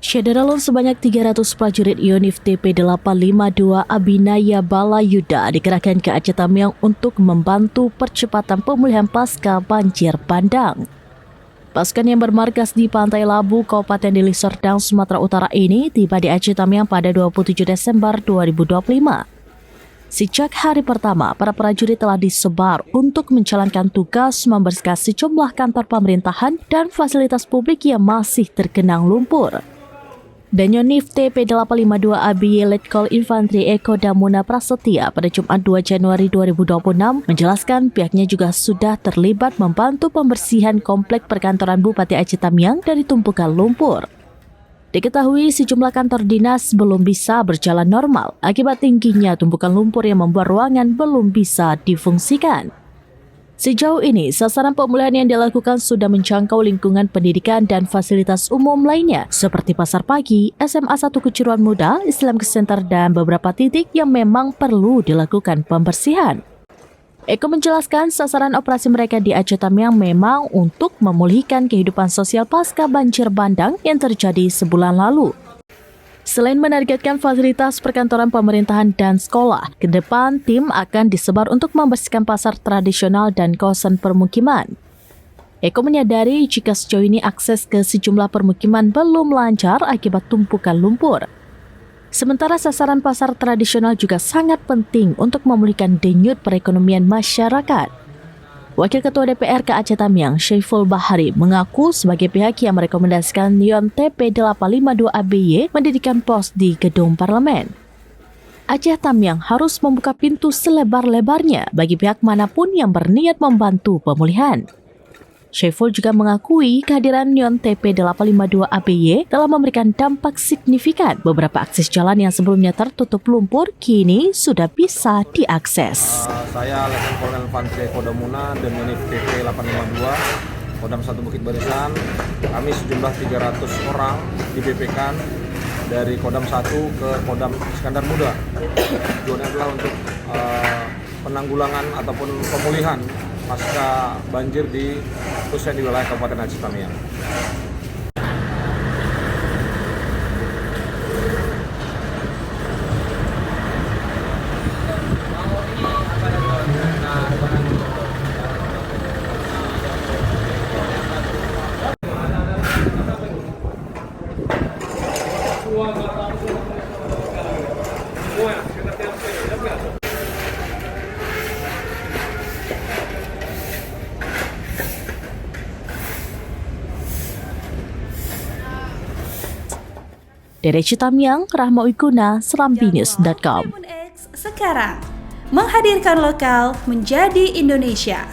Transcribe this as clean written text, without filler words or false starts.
Syederalun sebanyak 300 prajurit Yonif TP 852 Abinaya Balayuda dikerahkan ke Aceh Tamiang untuk membantu percepatan pemulihan pasca banjir bandang. Pasukan yang bermarkas di Pantai Labu, Kabupaten Deli Serdang, Sumatera Utara ini tiba di Aceh Tamiang pada 27 Desember 2025. Sejak hari pertama, para prajurit telah disebar untuk menjalankan tugas membersihkan sejumlah kantor pemerintahan dan fasilitas publik yang masih tergenang lumpur. Danionif TP 852 ABY Letkol Infantri Eko Damuna Prasetya pada Jumat 2 Januari 2026 menjelaskan pihaknya juga sudah terlibat membantu pembersihan komplek perkantoran Bupati Aceh Tamiang dari tumpukan lumpur. Diketahui sejumlah kantor dinas belum bisa berjalan normal akibat tingginya tumpukan lumpur yang membuat ruangan belum bisa difungsikan. Sejauh ini, sasaran pemulihan yang dilakukan sudah menjangkau lingkungan pendidikan dan fasilitas umum lainnya seperti Pasar Pagi, SMA 1 Kejuruan Muda, Islam Center, dan beberapa titik yang memang perlu dilakukan pembersihan. Eko menjelaskan sasaran operasi mereka di Aceh Tamiang memang untuk memulihkan kehidupan sosial pasca banjir bandang yang terjadi sebulan lalu. Selain menargetkan fasilitas perkantoran pemerintahan dan sekolah, ke depan tim akan disebar untuk membersihkan pasar tradisional dan kawasan permukiman. Eko menyadari jika sejauh ini akses ke sejumlah permukiman belum lancar akibat tumpukan lumpur. Sementara sasaran pasar tradisional juga sangat penting untuk memulihkan denyut perekonomian masyarakat. Wakil Ketua DPR ke Aceh Tamiang, Syaiful Bahari, mengaku sebagai pihak yang merekomendasikan Yon TP 852 ABY mendirikan pos di gedung parlemen. Aceh Tamiang harus membuka pintu selebar-lebarnya bagi pihak manapun yang berniat membantu pemulihan. Syaiful juga mengakui kehadiran Yon TP 852 ABY telah memberikan dampak signifikan. Beberapa akses jalan yang sebelumnya tertutup lumpur kini sudah bisa diakses. Saya Letnan Kolonel Infantri Eko Damuna dan Yonif TP 852 Kodam 1 Bukit Barisan. Kami sejumlah 300 orang di-BP-kan dari Kodam 1 ke Kodam Iskandar Muda. Tujuannya adalah untuk penanggulangan ataupun pemulihan pasca banjir khususnya di wilayah Kabupaten Aceh Tamiang. Dari Aceh Tamiang, Rahma Wiguna, serambinews.com. Sekarang menghadirkan lokal menjadi Indonesia.